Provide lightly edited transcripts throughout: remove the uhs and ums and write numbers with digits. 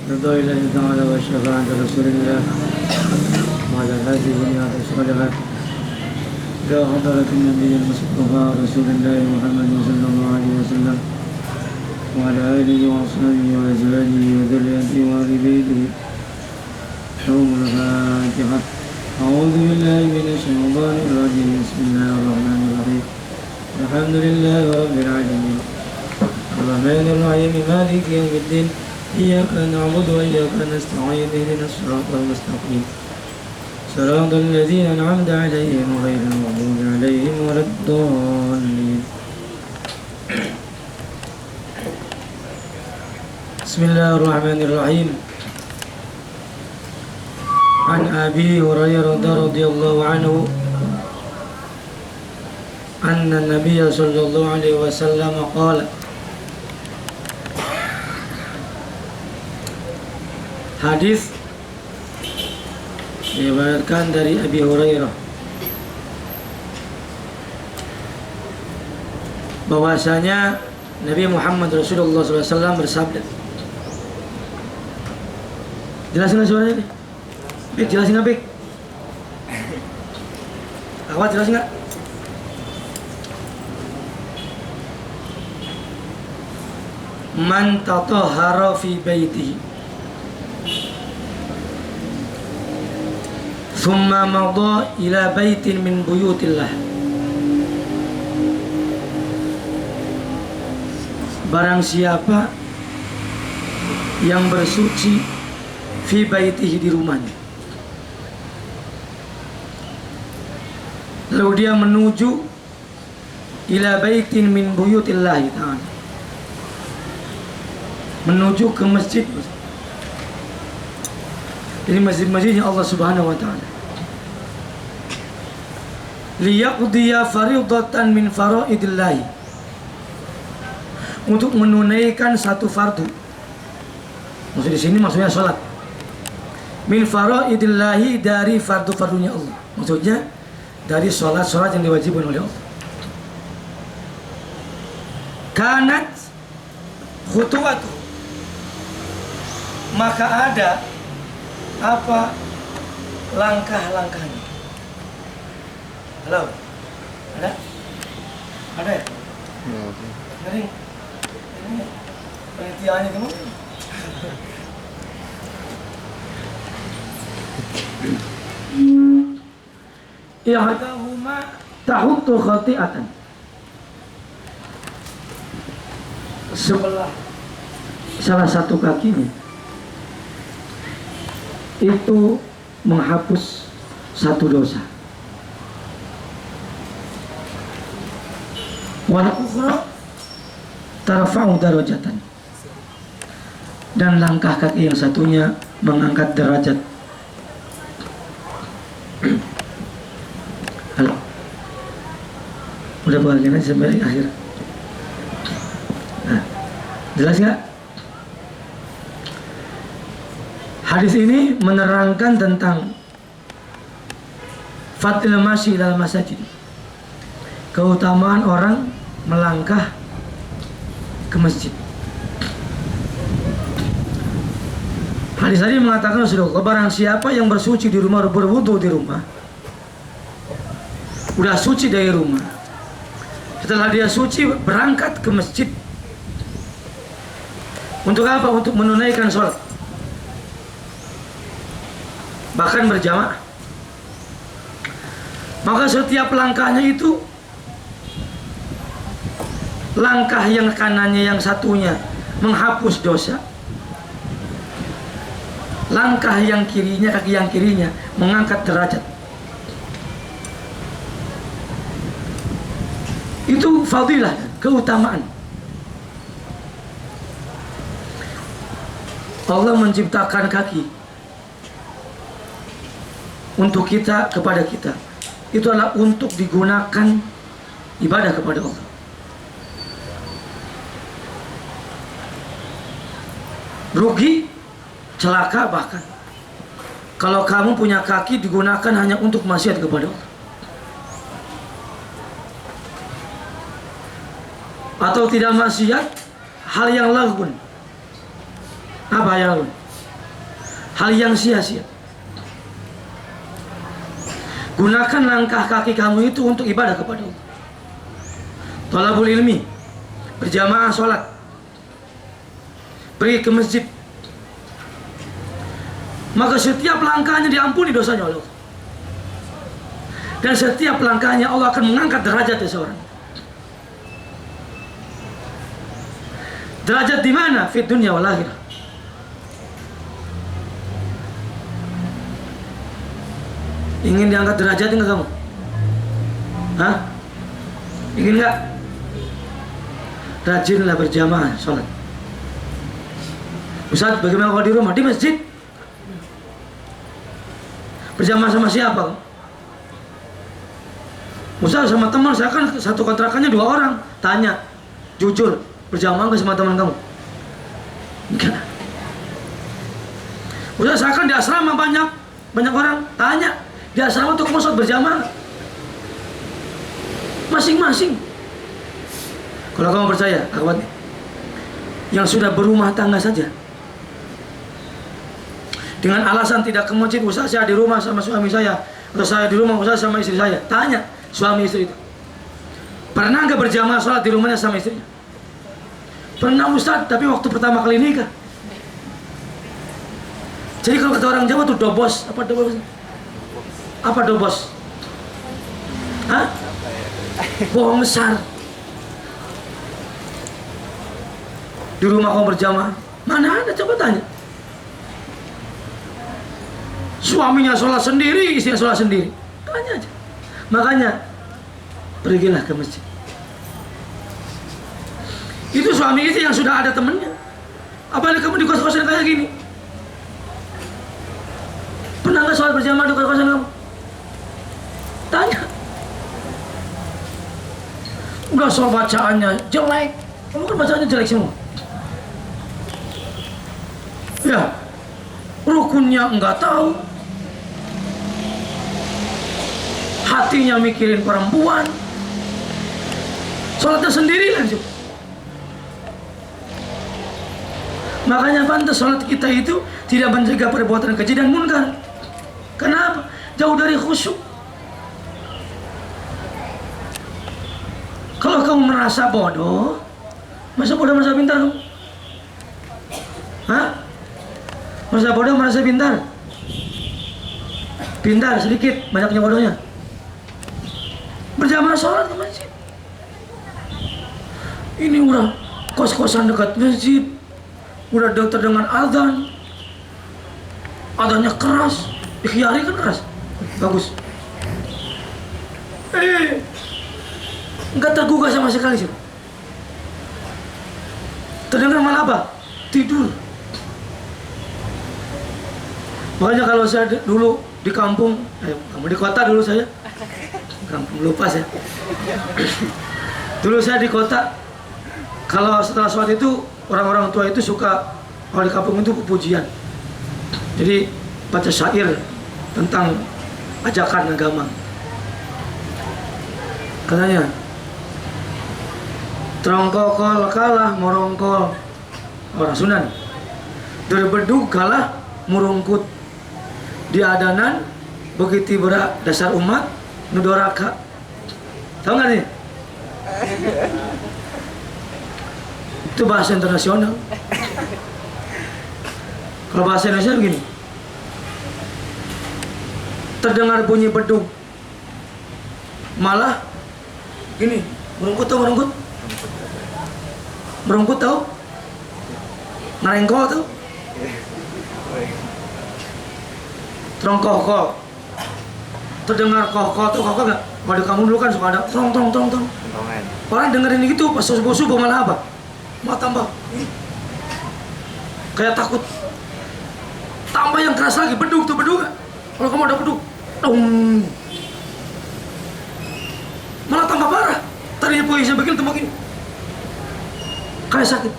رضا الله تعالى والشفاعة رسول الله وعلى هذه النيات الصالحة إلى حضرة النبي المصطفى رسول الله محمد صلى الله عليه وسلم وعلى آله وأصحابه وأزواجه وذريته وآل بيته حوم الفاتحة. أعوذ بالله من الشيطان الرجيم. بسم الله الرحمن الرحيم. الحمد لله رب العالمين الرحمن الرحيم مالك يوم الدين إياك نعبد وإياك نستعين اهدنا الصراط المستقيم صراط الذين أنعمت عليهم غير المغضوب عليهم ولا الضالين. بسم الله الرحمن الرحيم. عن أبي هريرة رضي الله عنه أن النبي صلى الله عليه وسلم قال hadis diriwayatkan dari Abi Hurairah bahwasanya Nabi Muhammad Rasulullah SAW bersabda. Jelasin suaranya nih. Bik, jelasin nggak Bik? Awat jelasin nggak? Man tatahhara fi baitihi thumma madha ila baitin min buyutillah, barang siapa yang bersuci fi baitihi, di rumahnya, lalu dia menuju ila baitin min buyutillah ta'ala, menuju ke masjid. Ini masjid-masjidnya Allah Subhanahu wa taala. Liyaqdiya fariidatan min faraidillah, untuk menunaikan satu fardu. Maksud di sini maksudnya salat. Min faraidillah, dari fardu-fardunya Allah. Maksudnya dari salat-salat yang diwajibkan oleh Allah. Kanat khutuwatu, maka ada apa langkah-langkahnya. Halo, ada? Ada ya? Ini penelitiannya kamu? Ihdahuma tahuttu khati'atan, sebelah salah satu kakinya itu menghapus satu dosa. Wal ukhra tarfa'u darajatan, dan langkah kaki yang satunya mengangkat derajat. Halo, udah bagian aja sampai akhir. Nah, jelas nggak? Hadis ini menerangkan tentang fadil masyi dalam masjid, keutamaan orang melangkah ke masjid. Hadis tadi mengatakan Rasulullah, barang siapa yang bersuci di rumah, berwudu di rumah, udah suci dari rumah, setelah dia suci berangkat ke masjid. Untuk apa? Untuk menunaikan sholat, bahkan berjamaah. Maka setiap langkahnya itu, langkah yang kanannya yang satunya menghapus dosa, langkah yang kirinya, kaki yang kirinya mengangkat derajat. Itu fadilah, keutamaan. Allah menciptakan kaki untuk kita, kepada kita. Itu adalah untuk digunakan ibadah kepada Allah. Rugi, celaka bahkan kalau kamu punya kaki digunakan hanya untuk maksiat kepada Allah. Atau tidak maksiat, hal yang lagun. Apa yang lagun? hal yang sia-sia. Gunakan langkah kaki kamu itu untuk ibadah kepada Allah. Thalabul ilmi, berjamaah sholat, pergi ke masjid, maka setiap langkahnya diampuni dosanya Allah. Dan setiap langkahnya Allah akan mengangkat derajat seseorang. Derajat di mana? Fit dunya wal akhirah. Ingin diangkat derajat enggak kamu? Hah? Ingin enggak? Rajinlah berjamaah sholat. Ustaz, bagaimana kalau di rumah? Di masjid. Berjamaah sama siapa? Ustaz, sama teman. Saya kan satu kontrakannya 2 orang. Tanya, jujur, berjamaah nggak sama teman kamu? Enggak. Ustaz, saya kan di asrama banyak orang. Tanya, di asrama tuh kamu sholat berjamaah masing-masing. Kalau kamu percaya, akhwat, yang sudah berumah tangga saja dengan alasan tidak ke masjid, Ustaz saya di rumah sama suami saya, atau saya di rumah Ustaz sama istri saya. Tanya suami istri itu, pernah nggak berjamaah sholat di rumahnya sama istrinya? Pernah Ustaz, tapi waktu pertama kali nikah. Jadi kalau kata orang Jawa tuh dobos. Apa dobos? Apa dobos? Hah? Bohong besar. Di rumah kamu berjamaah, mana ada, coba tanya. Suaminya sholat sendiri, istrinya sholat sendiri. Tanya aja. Makanya pergilah ke masjid. Itu suami istri yang sudah ada temennya. Apalagi kamu di kos-kosan kayak gini. Pernah nggak sholat berjamaah di kos-kosan kamu? Tanya. Udah soal bacaannya jelek. Kamu kan bacaannya jelek semua. Ya, rukunnya enggak tahu, hatinya mikirin perempuan, sholatnya sendiri langsung. Makanya pantas sholat kita itu tidak mencegah perbuatan keji dan munkar. Kenapa? Jauh dari khusyuk. Kalau kamu merasa bodoh, masa bodoh merasa pintar kamu? Hah? Merasa bodoh, merasa pintar? Pintar sedikit, banyaknya bodohnya. Berjamaah sholat ke masjid. Ini udah kos-kosan dekat masjid, udah dekat dengan azan. Azannya keras, ikhtiari kan keras. Bagus. Enggak tergugah sama sekali sih. Terdengar malah apa? Tidur. Makanya kalau saya dulu di kampung, kamu di kota dulu saya, kampung lupa saya. Dulu saya di kota, kalau setelah sholat itu orang-orang tua itu suka, kalau di kampung itu pujian. Jadi baca syair tentang ajakan agama. Katanya, trongkokol kalah morongkol, orang Sunan. Berbedug kalah murungkut. Di adanan begitu berat dasar umat nudoraka. Tahu nggak nih? Itu bahasa internasional. Kalau bahasa Indonesia begini, terdengar bunyi bedug, malah gini, merungkut tahu merungkut? Merungkut tahu? Ngarengkol tahu? Trongkokol. Terdengar kokol tuh kokol nggak? Kalau di kamu dulu kan suka ada trong. Orang dengerin gitu pas subuh malah apa? Malah tambah kayak takut. Tambah yang keras lagi, bedug tuh bedug. Kalau kamu ada bedug, dong. Malah tambah parah. Tadinya puisi begini tambah gini. Kayak sakit.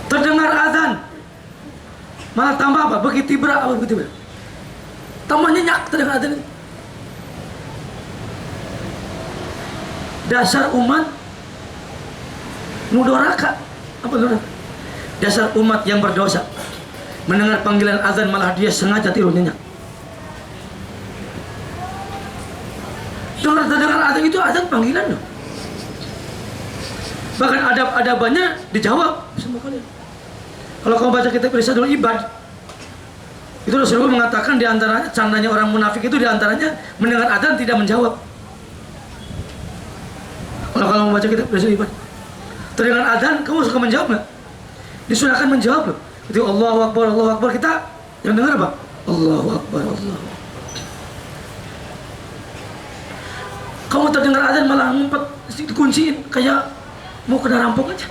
Terdengar azan, malah tambah apa? Begitu berat, begitu berat. Tambah nyenyak terdengar azan. Dasar umat nudoraka. Apa nudoraka? Dasar umat yang berdosa, mendengar panggilan azan malah dia sengaja tidur nyenyak. Dengar azan itu azan panggilan loh. Bahkan adab-adabannya dijawab sama kalian. Kalau kamu baca kitab Irsyadul Ibad, itu Rasulullah mengatakan di antaranya candanya orang munafik itu di antaranya mendengar azan tidak menjawab. Kalau kamu baca kitab Irsyadul Ibad, terdengar azan kamu suka menjawab nggak? Disunahkan menjawab loh. Itu Allahu Akbar, kita yang dengar apa? Allahu Akbar, Allah. Kamu terdengar azan malah ngumpet, dikunciin kayak mau kena rampok aja.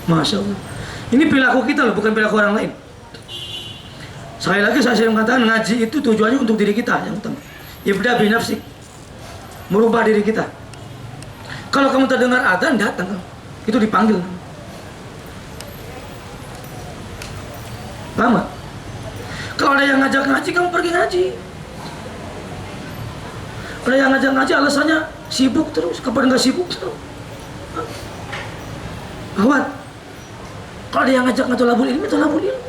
Masya Allah. Ini perilaku kita loh, bukan perilaku orang lain. Sekali lagi saya sering mengatakan ngaji itu tujuannya untuk diri kita yang utama. Ibda binafsik, merubah diri kita. Kalau kamu terdengar adzan, datang kamu. Itu dipanggil. Paham gak? Kalau ada yang ngajak ngaji, kamu pergi ngaji. Kalau yang ngajak ngaji alasannya sibuk terus, kapan nggak sibuk terus. Awat. Kalau ada yang ngajak tolabul ilmi, tolabul ilmi.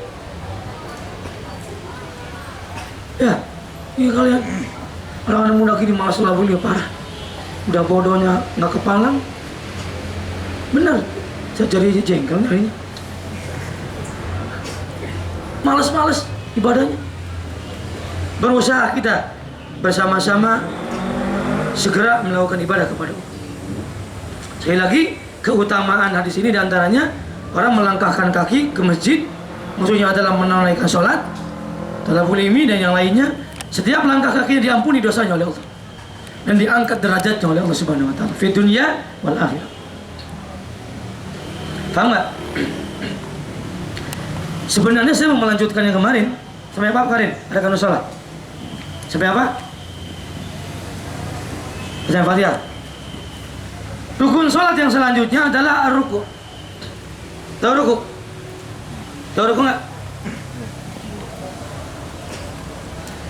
Ya, ini kalian orang-orang muda gini malas tolabul ilmi parah. Udah bodohnya nggak kepalang. Benar, saya jadi jengkel hari ini. Males-males ibadahnya. Berusaha kita bersama-sama segera melakukan ibadah kepada Allah. Sekali lagi, keutamaan hadis ini diantaranya orang melangkahkan kaki ke masjid, maksudnya adalah menunaikan sholat, talabul ilmi dan yang lainnya. Setiap langkah kakinya diampuni dosanya oleh Allah dan diangkat derajatnya oleh Allah Subhanahu wa taala fi dunya wal akhirah. Paham nggak? Sebenarnya saya mau melanjutkan yang kemarin. Sampai apa kemarin? Ada kan sholat? Sampai apa? Bacaan Fatihah. Rukun sholat yang selanjutnya adalah ruku. Tahu ruku? Tahu ruku nggak?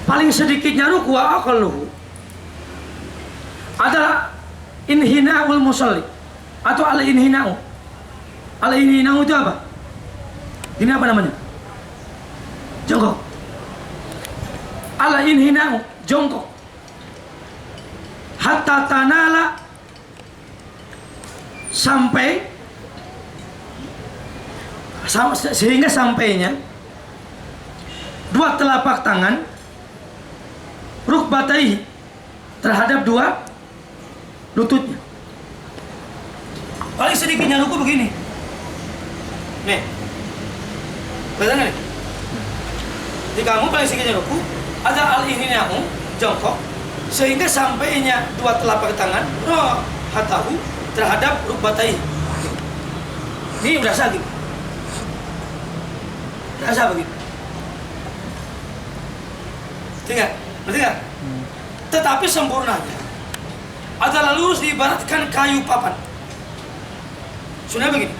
Paling sedikitnya ruku aqalluhu adalah inhina'ul musalli atau al-inhina'u. Al-inhina'u itu apa? Ini apa namanya? Jongkok. Al-inhina'u, jongkok. Hatta tanala, sampai sehingga sampainya dua telapak tangan rukbatai terhadap dua lututnya. Paling sedikitnya ruku begini. Nih, kelihatan nih. Di kamu paling sedikitnya ruku ada al-inhina'u, jongkok, sehingga sampainya dua telapak tangan hatahu terhadap rukbatai. Ini udah sakit. Rasa begitu. Tinggal, ngerti nggak? Tetapi sempurnanya adalah lurus diibaratkan kayu papan. Sudah begini.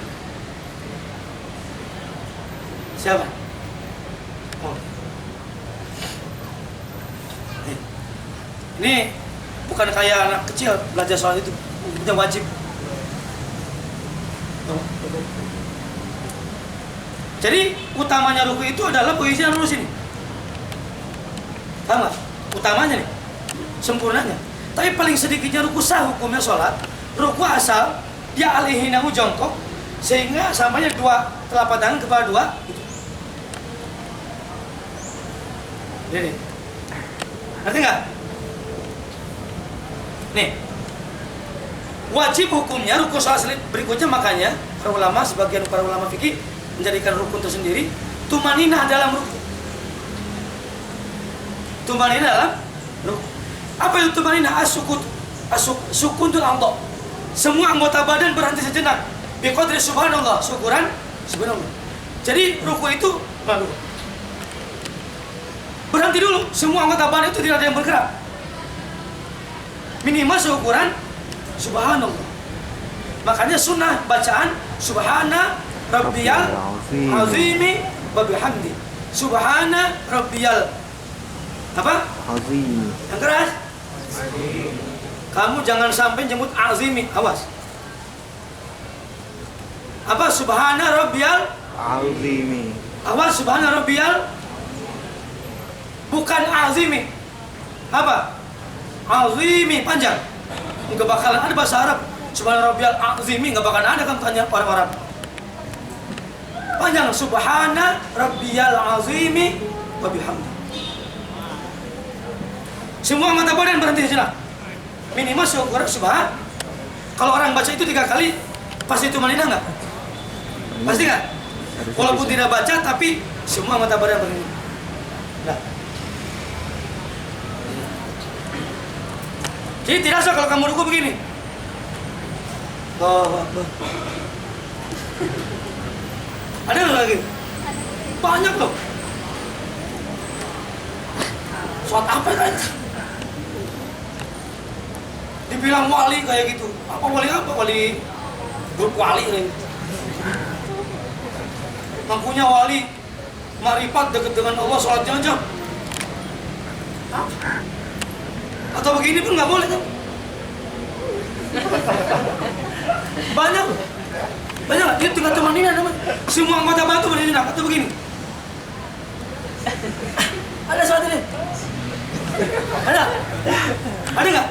Siapa? Oh. Ini bukan kayak anak kecil belajar soal itu, itu wajib. Jadi utamanya ruku itu adalah posisinya lurus ini. Paham gak? Utamanya nih, sempurnanya. Tapi paling sedikitnya ruku sah hukumnya sholat. Ruku asal dia al-inhina'u jongkok sehingga sampainya dua telapak tangan kepada dua gitu. Ini. Ngerti nggak? Nih. Wajib hukumnya ruku sholat berikutnya, makanya para ulama, sebagian para ulama fikih menjadikan rukun tersendiri tumaninah dalam rukun. Tumaninah dalam rukun. Apa itu tumaninah? Sukun tul a'dha. Semua anggota badan berhenti sejenak. Biqadri subhanallah, syukuran subhanallah. Jadi rukun itu berhenti dulu. Semua anggota badan itu tidak ada yang bergerak. Minimal syukuran subhanallah. Makanya sunnah bacaan subhana rabbiyal azimi wa bihamdi. Subhana rabbiyal apa? Azim. Yang keras? Azim. Kamu jangan sampai jemput azimi, awas. Apa? Subhana rabbiyal Azimi. awal subhana rabbiyal, bukan azimi. Apa? Azimi panjang. Enggak bakalan ada bahasa Arab subhana rabbiyal azimi, enggak bakalan ada kan tanya orang-orang. Panjang, subhana rabbiyal azimi wa bihamdi. Semua mata badan berhenti di sana. Minimal syukur subhan. Kalau orang baca itu 3 kali, pasti tumanina enggak? Pasti enggak? Walaupun tidak baca, tapi semua mata badan berhenti. Nah. Jadi tidak usah kalau kamu ruku begini. Oh, ada lagi? Banyak loh. Suat apa kan? Dibilang wali kayak gitu. Apa wali apa? Wali grup wali nih. Ngakunya wali, marifat dekat dengan Allah, sholat jam-jam. Atau begini pun nggak boleh kan? Banyak, banyak. Dia tinggal tumanina namanya. Semua anggota batu berdiri atau begini. Ada saat ini? Ada nggak?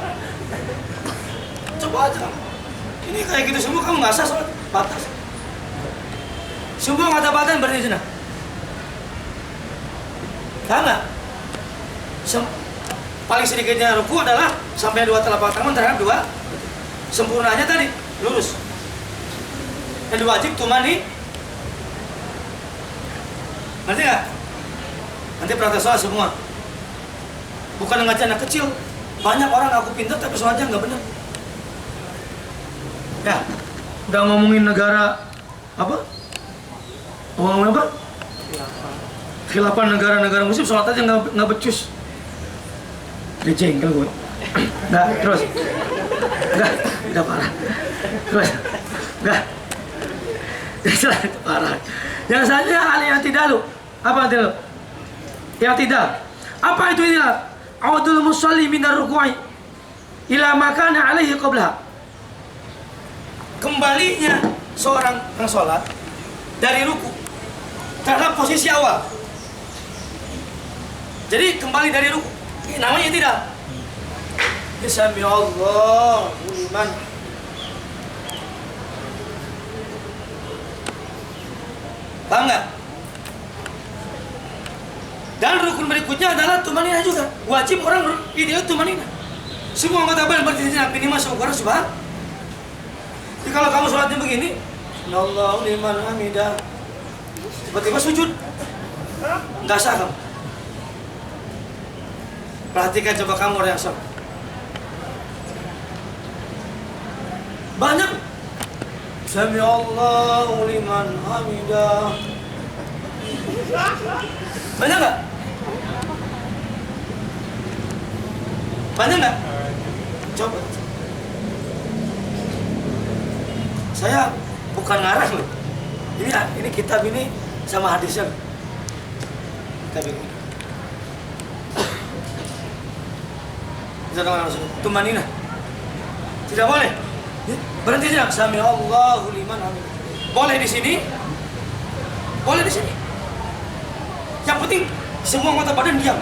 Coba aja. Ini kayak gitu semua kamu nggak sah sholat batas. Semua anggota badan berdiri sana. Nggak? Paling sedikitnya ruku adalah sampai 2 telapak tangan terhadap 2. Sempurnanya tadi lurus. Dan wajib tumani. Ngerti nggak? Nanti praktek sholat semua. Bukan ngaji anak kecil. Banyak orang aku pintar tapi sholatnya nggak benar. Ya, udah ngomongin negara apa? Ngomongin apa? Khilafah negara-negara muslim, sholat aja nggak becus. Dia jengkel gue. Nggak, terus. Nggak parah. Terus. Nggak. Itu parah. Yang selanjutnya hal yang tidak lu. Apa itu? Yang tidak. Apa itu tidak? Audul musalli minar ruku'i ila makana alaihi qablaha. Kembalinya seorang yang sholat dari ruku terhadap posisi awal. Jadi kembali dari ruku. Namanya tidak. Sami Allahu liman. Paham nggak? Dan rukun berikutnya adalah tumanina juga. Wajib orang ideal tumanina. Semua anggota badan berdiri minimal syukur subhan. Jadi kalau kamu sholatnya begini, Allahu liman hamidah, tiba-tiba sujud, nggak sah kamu. Perhatikan coba kamu orang yang sholat. Banyak. Sami Allahu liman hamidah. Banyak nggak? Banyak nggak? Coba. Saya bukan ngarang loh. Ini kitab ini sama hadisnya. Kitab ini. Jangan langsung tumanina. Tidak boleh. Berhenti saja. Sami Allahu liman hamidah. Boleh di sini. Boleh di sini. Yang penting semua anggota badan diam.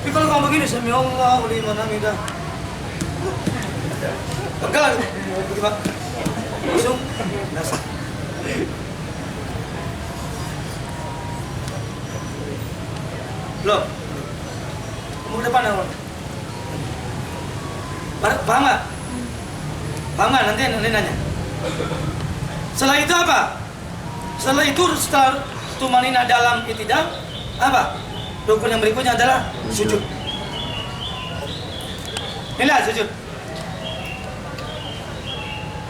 Tapi kalau kamu begini, Sami Allahu liman hamidah. Pegang. Bagaimana? Langsung. Dasar. Belum. Kamu ke depan dong. Paham nggak? Paham nggak? Nanti nanya. Setelah itu apa? Setelah tumanina dalam i'tidal, apa? Rukun yang berikutnya adalah sujud. Inilah sujud.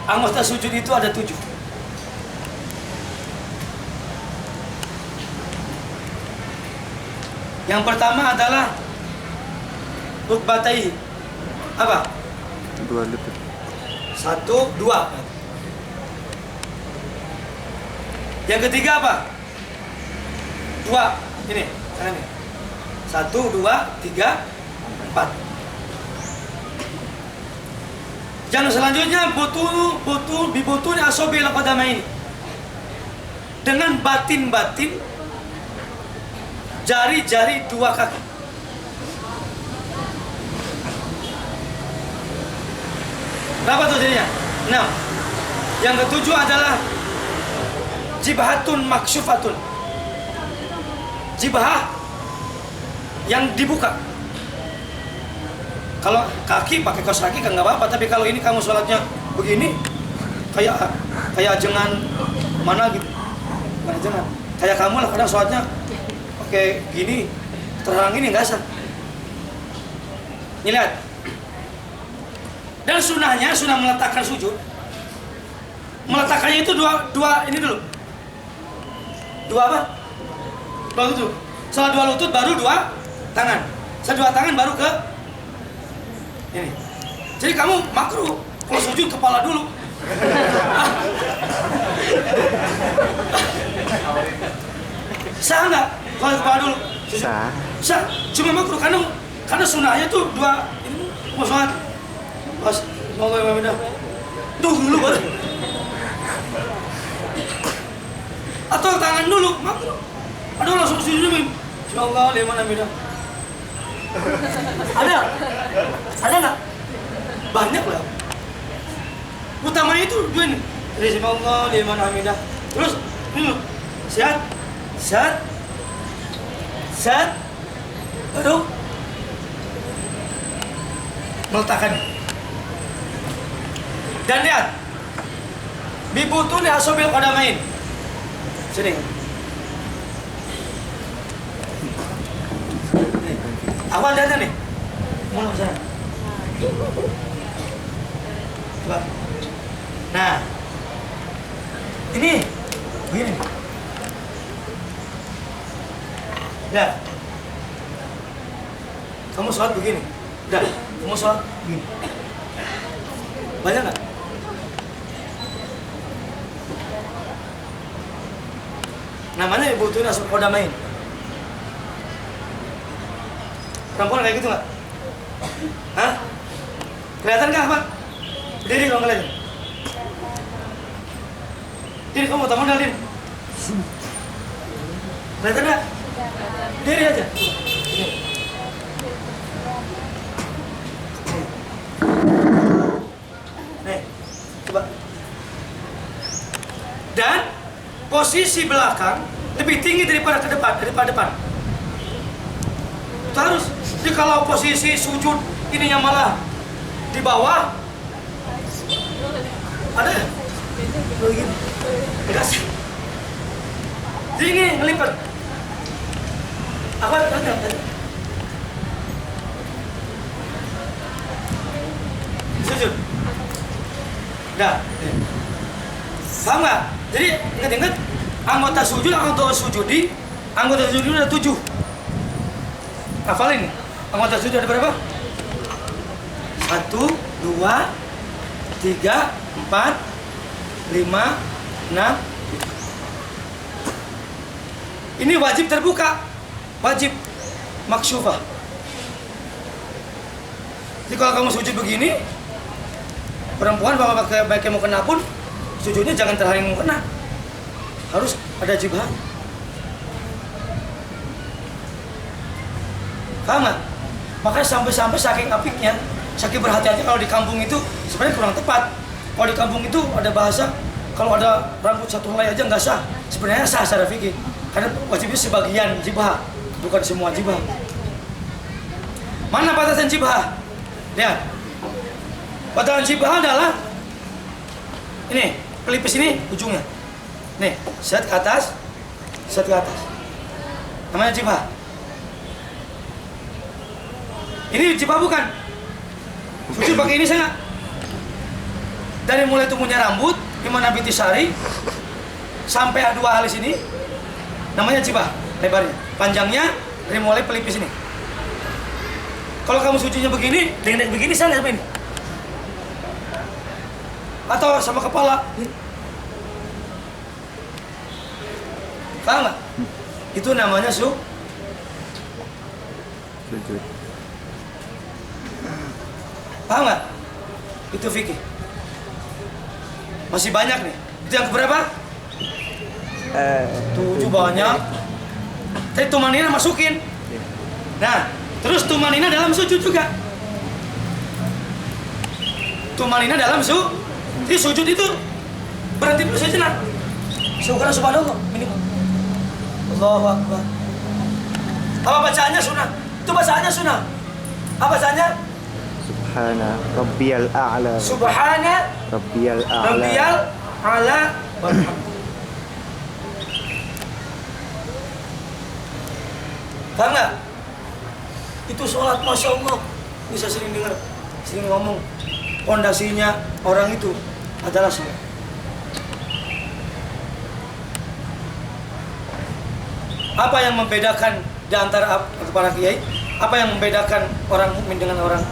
Anggota sujud itu ada 7. Yang pertama adalah rukbatai. Apa? 2 lutut. 1, 2. Yang ketiga apa? 2. Ini, tangan ini. 1, 2, 3, 4. Yang selanjutnya bibutuni asobil qadamain. Dengan batin-batin jari-jari dua kaki. Berapa tuh jadinya? 6. Yang ketujuh adalah jibhatun maksyufatun. Jibhah yang dibuka. Kalau kaki pakai kaos kaki kan nggak apa-apa, tapi kalau ini kamu sholatnya begini, kayak jengan mana gitu, bukan jengan. Kayak kamu lah kadang sholatnya pakai gini, terhalang ini nggak sah. Ini lihat. Dan sunahnya sunah meletakkan sujud. Meletakkannya itu dua ini dulu. Dua apa? Dua lutut. Setelah dua lutut baru dua tangan. Setelah dua tangan baru ke ini. Jadi kamu makruh kalau sujud kepala dulu. Sah nggak kalau kepala dulu? Sah. Sah. Cuma makruh karena sunahnya tuh dua ini mau sholat. Pas mau ngomong dulu baru. Atau tangan dulu makruh. Aduh langsung sujud dulu. Insyaallah liman hamidah. Ada nggak? Banyak lah. Utamanya itu dua ini. Bismillah liman hamidah. Terus ini loh. Set. Aduh. Meletakkan. Dan lihat. Bibutuni asobil qadamain. Sini. Awal dana nih. Mau sana. Coba. Nah. Ini begini. Udah. Kamu sholat begini. Udah. Kamu sholat begini. Banyak nggak? Namanya ibu tuh nasib qadamain. Perempuan kayak gitu nggak? Hah? Kelihatan nggak Ahmad? Diri kamu kelihatan. Diri kamu tahu modal diri. Kelihatan nggak? Diri aja. Nih, coba. Dan posisi belakang lebih tinggi daripada depan. Itu harus. Jadi kalau posisi sujud ininya malah di bawah, ada begini, enggak sih. Jadi ini ngelipat. Apa ada? Sujud. Dah. Paham nggak? Jadi ingat-ingat anggota sujud ada 7. Hafalin. Anggota sujud ada berapa? 1, 2, 3, 4, 5, 6. Ini wajib terbuka. Wajib maksyufah. Jadi kalau kamu sujud begini, perempuan baik yang mau kena pun sujudnya jangan terhalang mau kena. Harus ada jibhah. Paham nggak? Makanya sampai saking apiknya, saking berhati-hati kalau di kampung itu sebenarnya kurang tepat. Kalau di kampung itu ada bahasa, kalau ada rambut satu helai aja nggak sah. Sebenarnya sah secara fikih, karena wajibnya sebagian jibhah, bukan semua jibhah. Mana batasan jibhah? Lihat, batasan jibhah adalah ini, pelipis ini ujungnya. Nih, set ke atas. Namanya jibhah. Ini jibhah bukan? Sujud pakai ini saya nggak? Dari mulai tumbuhnya rambut, dimana binti sari, sampai A2 alis ini, namanya jibhah, lebarnya. Panjangnya dari mulai pelipis ini. Kalau kamu sujudnya begini, dengan begini saya nggak ini. Atau sama kepala. Paham nggak? Itu namanya sujud. Paham nggak? Itu fikih. Masih banyak nih. Itu yang keberapa? 7 banyak. Tapi tumanina masukin. Nah, terus tumanina dalam sujud juga. Tumanina dalam di sujud itu berhenti dulu sejenak. Subhanallah minimal. Allahu Akbar. Apa bacaannya sunnah? Itu bacaannya sunnah. Apa bacaannya? Subhana Rabbiyal A'la. Subhana Rabbiyal A'la. Rabbiyal A'la. Paham nggak? Itu sholat, Masya Allah. Bisa sering dengar, sering ngomong. Pondasinya orang itu adalah sholat. Apa yang membedakan di antara para kiai? Apa yang membedakan orang mukmin dengan orang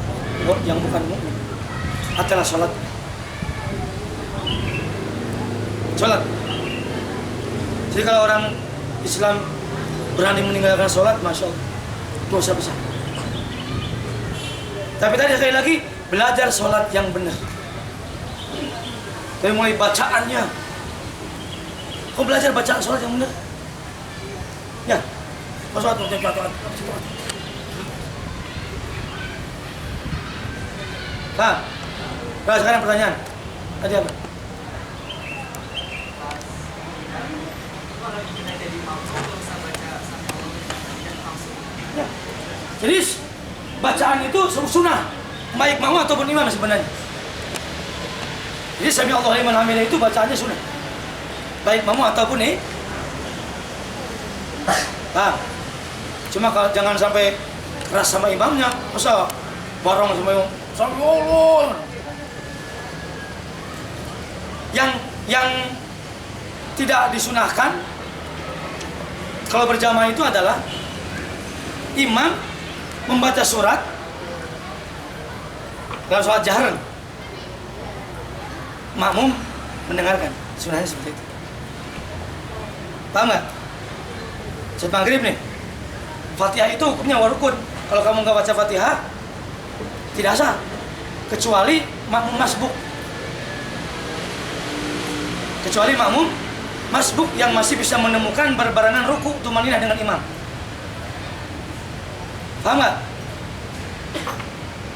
yang bukan mukmin? Adalah sholat. Sholat. Jadi kalau orang Islam berani meninggalkan sholat, Masya Allah, dosa besar. Tapi tadi sekali lagi, belajar sholat yang benar. Dari mulai bacaannya. Kau belajar bacaan sholat yang benar? Ya, sholat. Nah, sekarang pertanyaan. Tadi apa? Ya. Jadi bacaan itu sunnah, baik makmum ataupun imam sebenarnya. Jadi sami Allahu liman hamidah itu bacaannya sunnah, baik makmum ataupun cuma kalau jangan sampai keras sama imamnya, masa bareng sama imam, sami Allah. Yang tidak disunahkan kalau berjamaah itu adalah imam membaca surat dalam sholat jahar, makmum mendengarkan. Sunnahnya seperti itu. Paham nggak? Sholat maghrib nih, Fatihah itu hukumnya rukun. Kalau kamu nggak baca Fatihah, tidak sah, kecuali makmum masbuk. Kecuali makmum masbuk yang masih bisa menemukan berbarengan ruku tumaninah dengan imam. Paham nggak?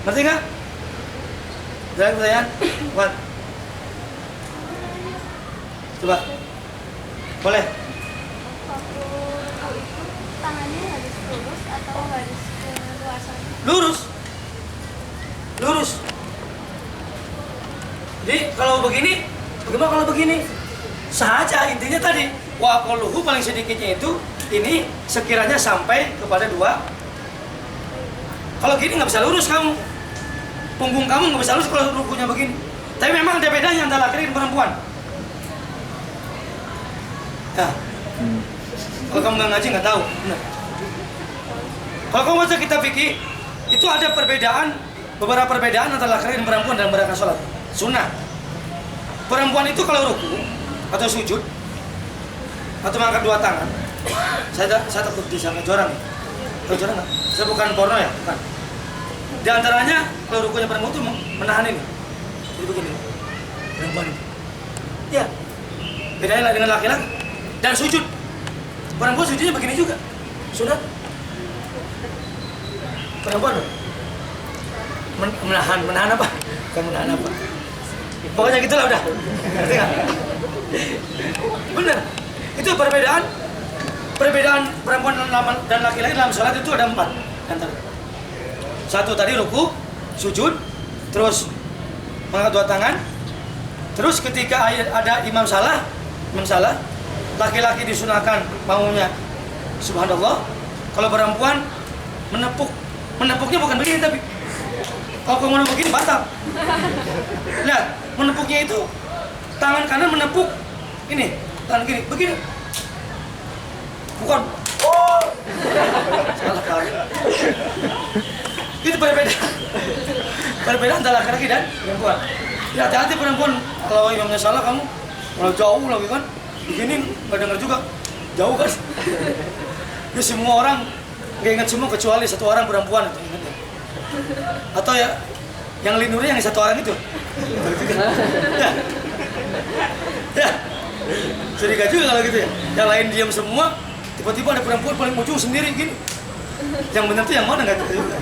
Ngerti nggak? Ada pertanyaan? Buat. Coba. Boleh. Waktu itu tangannya harus lurus atau harus ke luar sana? Lurus. Lurus. Jadi kalau begini, bagaimana kalau begini? Saja intinya tadi. Wa qaluhu paling sedikitnya itu ini sekiranya sampai kepada 2. Kalau gini nggak bisa lurus kamu. Punggung kamu nggak bisa lurus kalau rukunya begini. Tapi memang ada bedanya antara laki dan perempuan. Ya. Kalau kamu nggak ngaji nggak tahu. Benar. Kalau kamu baca kitab fikih, itu ada perbedaan, beberapa perbedaan antara laki dan perempuan dalam berakan sholat. Sunnah. Perempuan itu kalau ruku atau sujud atau mengangkat 2 tangan, saya takut disangka jorang. Tahu jorang nggak? Saya bukan porno ya, bukan. Di antaranya kalau rukunya perempuan itu menahan ini. Jadi begini. Perempuan ini. Ya. Bedanya dengan laki-laki. Dan sujud. Perempuan sujudnya begini juga. Sudah. Perempuan menahan apa? Bukan menahan apa. Pokoknya gitulah udah. Ngerti nggak? Bener. Itu perbedaan perempuan dan laki-laki dalam sholat itu ada 4 antara. 1 tadi ruku, sujud, terus mengangkat 2 tangan, terus ketika ada imam salah, laki-laki disunahkan maunya subhanallah. Kalau perempuan menepuknya bukan begini tapi kalau kamu menepuk begini batal. Lihat, menepuknya itu tangan kanan menepuk ini, tangan kiri begini. Bukan. Oh. Salah kali. Itu perbedaan antara laki-laki dan perempuan. Ya, hati-hati perempuan, kalau imamnya salah kamu kalau jauh lagi kan begini nggak dengar juga, jauh kan. Ya semua orang nggak ingat semua kecuali 1 orang perempuan, ingat ya. Atau Yang linurnya yang satu orang itu. Ya. Ya. Curiga juga kalau gitu ya. Yang lain diam semua, tiba-tiba ada perempuan paling ujung sendiri gini. Yang benar tuh yang mana nggak tahu juga.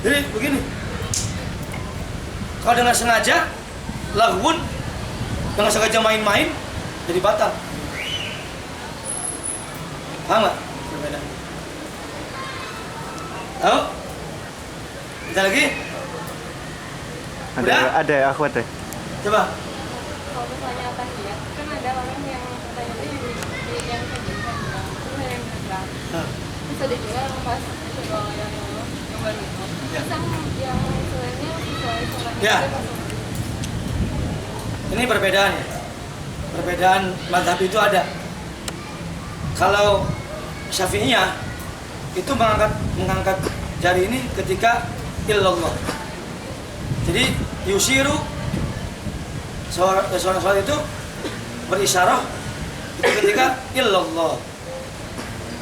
Jadi begini. Kalau dengan sengaja lagun, dengan sengaja main-main, jadi batal. Paham nggak? Berbeda. Tahu? Kita lagi? Ada, aku ada. Coba. Kalau misalnya tahiyat, kan ada orang yang tahiyatnya yang kayak gini kan, terus ada yang gerak. Terus ada juga yang pas coba yang baru itu. Ya. Terus yang selainnya sesuai sama Ya. Ini perbedaan ya. Perbedaan mazhab itu ada. Kalau Syafi'iyah itu mengangkat jari ini ketika illallah. Jadi yusiru seorang sholat itu berisyarah itu ketika illallah.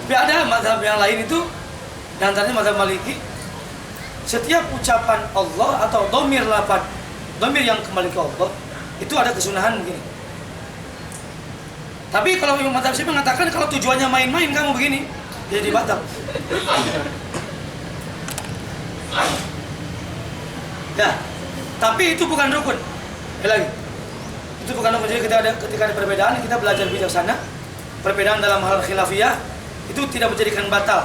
Tapi ada mazhab yang lain itu, dan antaranya mazhab Maliki, setiap ucapan Allah atau domir lafaz, domir yang kembali ke Allah itu ada kesunahan begini. Tapi kalau Imam Mazhab Syafi'i mengatakan kalau tujuannya main-main kamu begini, jadi batal. Ya, tapi itu bukan rukun. Lagi, itu bukan rukun. Jadi ketika ada perbedaan, kita belajar bijaksana. Perbedaan dalam hal khilafiyah itu tidak menjadikan batal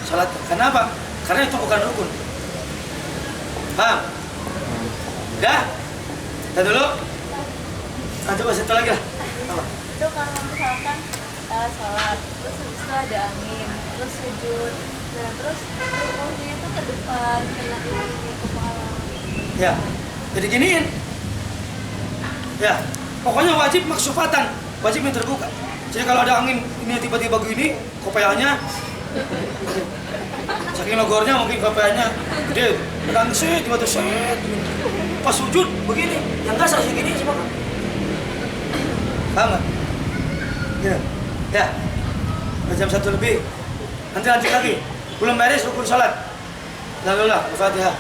salat. Kenapa? Karena itu bukan rukun. Paham? Udah? Kita dulu. Nah, coba satu lagi lah. Apa? Itu kalau misalkan sholat, terus habis itu ada angin, terus sujud, nah terus rukunya itu ke depan, kena ini kepala. Ya, jadi giniin. Ya, pokoknya wajib maksufatan, wajib yang terbuka. Jadi kalau ada angin ini tiba-tiba gini, kopiahnya saking logornya mungkin kopiahnya gede, ada angin set, tiba-tiba set, pas sujud begini, yang kasar segini sih Pak. Paham nggak? Ya, ya, jam 1 lebih. Nanti lanjut lagi. Belum beres rukun sholat. Lalu lah, Al-Fatihah.